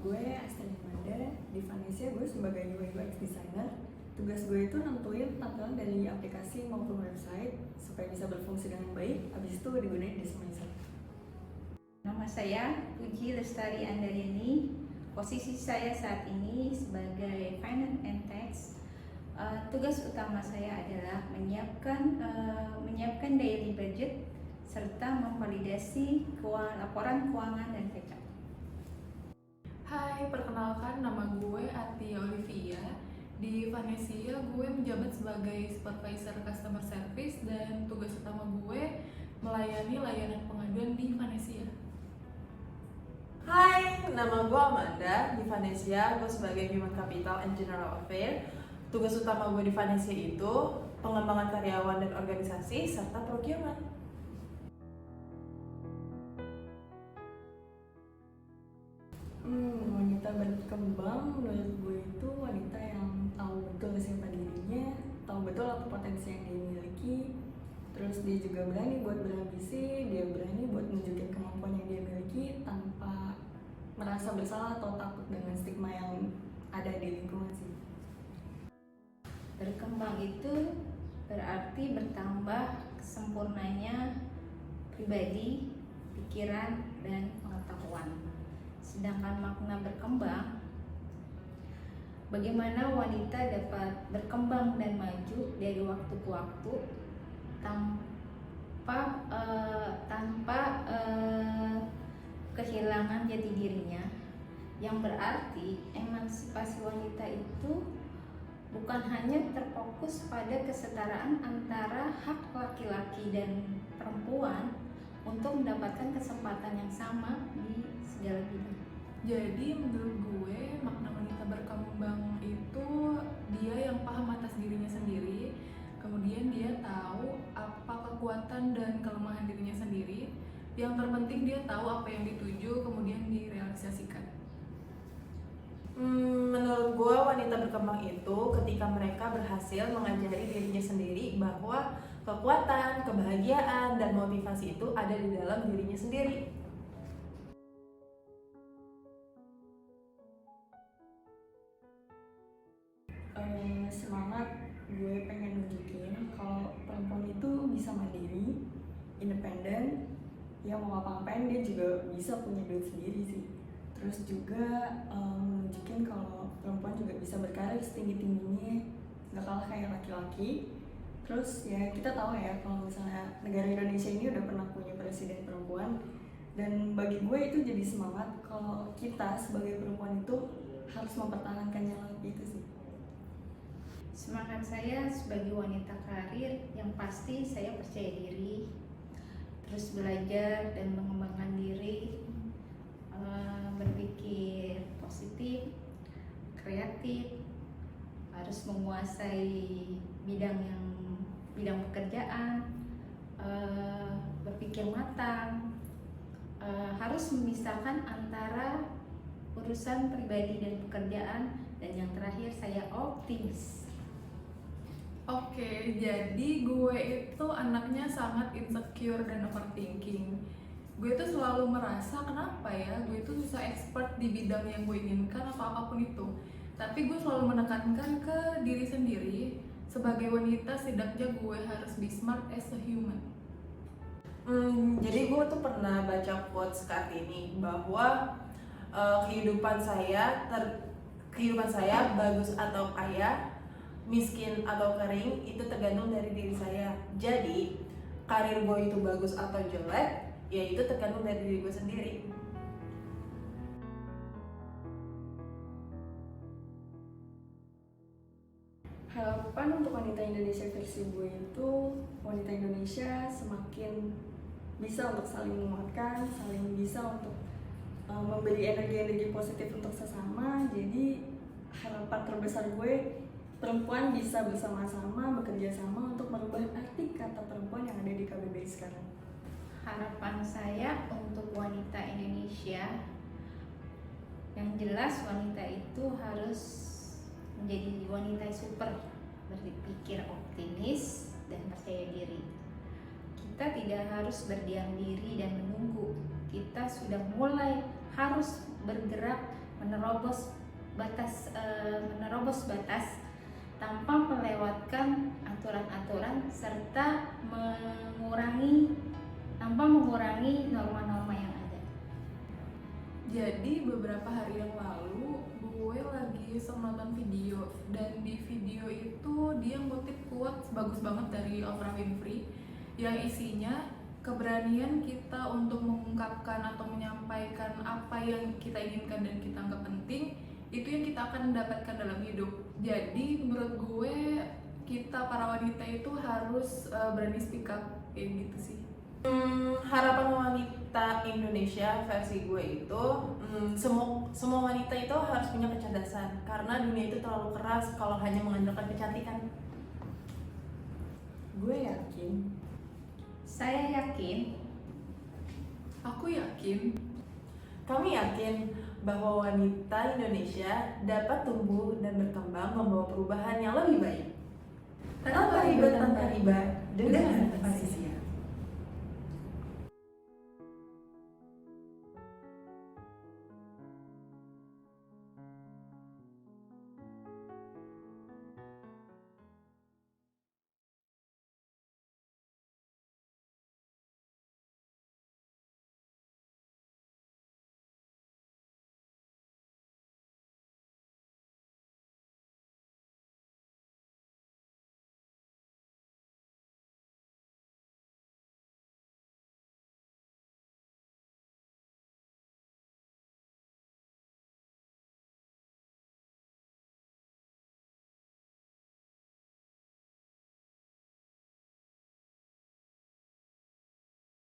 gue Astrid Manda. Di Vanesia gue sebagai UI UX designer. Tugas gue itu nentuin tampilan dari aplikasi maupun website supaya bisa berfungsi dengan baik, habis itu digunain di semester. Nama saya Puji Lestari Andarini. Posisi saya saat ini sebagai Finance and Tax. Tugas utama saya adalah menyiapkan daily budget serta memvalidasi laporan keuangan dan keuangan. Hai, perkenalkan nama gue Atia Olivia. Di Vanesia gue menjabat sebagai Supervisor Customer Service dan tugas utama gue melayani layanan pengaduan di Vanesia. Hai, nama gue Amanda. Di Vanesia gue sebagai Human Capital and General Affairs. Tugas utama gue di Vanesia itu pengembangan karyawan dan organisasi serta procurement. Wanita berkembang menurut gue itu wanita yang tahu betul siapa dirinya, tahu betul apa potensi yang dia miliki, terus dia juga berani buat berambisi, dia berani buat menunjukkan kemampuan yang dia miliki tanpa merasa bersalah atau takut dengan stigma yang ada di lingkungan sih. Berkembang itu berarti bertambah sempurnanya pribadi, pikiran, dan pengetahuan. Sedangkan makna berkembang, bagaimana wanita dapat berkembang dan maju dari waktu ke waktu tanpa kehilangan jati dirinya, yang berarti emansipasi wanita itu bukan hanya terfokus pada kesetaraan antara hak laki-laki dan perempuan untuk mendapatkan kesempatan yang sama di segala bidang. Jadi menurut gue makna wanita berkembang itu dia yang paham atas dirinya sendiri, kemudian dia tahu apa kekuatan dan kelemahan dirinya sendiri. Yang terpenting dia tahu apa yang dituju, kemudian direalisasikan. Menurut gue wanita berkembang itu ketika mereka berhasil mengajari dirinya sendiri bahwa kekuatan, kebahagiaan, dan motivasi itu ada di dalam dirinya sendiri. Semangat gue pengen nunjukin kalau perempuan itu bisa mandiri, independen, ya mau ngapa-ngapain dia juga bisa punya duit sendiri sih. Terus juga nunjukin kalau perempuan juga bisa berkarir setinggi-tingginya, nggak kalah kayak laki-laki. Terus ya kita tahu ya kalau misalnya negara Indonesia ini udah pernah punya presiden perempuan, dan bagi gue itu jadi semangat kalau kita sebagai perempuan itu harus mempertahankannya lagi itu sih. Semangat saya sebagai wanita karir yang pasti saya percaya diri, terus belajar dan mengembangkan diri, berpikir positif, kreatif, harus menguasai bidang pekerjaan, berpikir matang, harus memisahkan antara urusan pribadi dan pekerjaan, dan yang terakhir saya optimis. Oke, jadi gue itu anaknya sangat insecure dan overthinking. Gue tuh selalu merasa kenapa ya gue itu susah expert di bidang yang gue inginkan atau apapun itu. Tapi gue selalu menekankan ke diri sendiri, sebagai wanita setidaknya gue harus be smart as a human. Jadi gue tuh pernah baca quotes Kartini bahwa kehidupan saya bagus atau kaya, miskin atau kering itu tergantung dari diri saya. Jadi karir gue itu bagus atau jelek, ya itu tergantung dari diri gue sendiri. Harapan untuk wanita Indonesia versi gue itu wanita Indonesia semakin bisa untuk saling menguatkan, saling bisa untuk memberi energi-energi positif untuk sesama. Jadi harapan terbesar gue perempuan bisa bersama-sama bekerja sama untuk merubah arti kata perempuan yang ada di KBBI sekarang. Harapan saya untuk wanita Indonesia, yang jelas wanita itu harus menjadi wanita super, berpikir optimis dan percaya diri. Kita tidak harus berdiam diri dan menunggu. Kita sudah mulai harus bergerak menerobos batas tanpa melewatkan aturan-aturan serta tanpa mengurangi norma-norma yang ada. Jadi beberapa hari yang lalu gue lagi nonton video, dan di video itu dia ngutip quotes bagus banget dari Oprah Winfrey yang isinya keberanian kita untuk mengungkapkan atau menyampaikan apa yang kita inginkan dan kita anggap penting, itu yang kita akan dapatkan dalam hidup. Jadi menurut gue kita para wanita itu harus berani speak up kayak gitu sih. Harapan wanita Indonesia versi gue itu semua wanita itu harus punya kecerdasan, karena dunia itu terlalu keras kalau hanya mengandalkan kecantikan. Gue yakin. Saya yakin. Aku yakin. Kami yakin bahwa wanita Indonesia dapat tumbuh dan berkembang membawa perubahan yang lebih baik. Tanpa ribet, tanpa riba, dengan fantasi.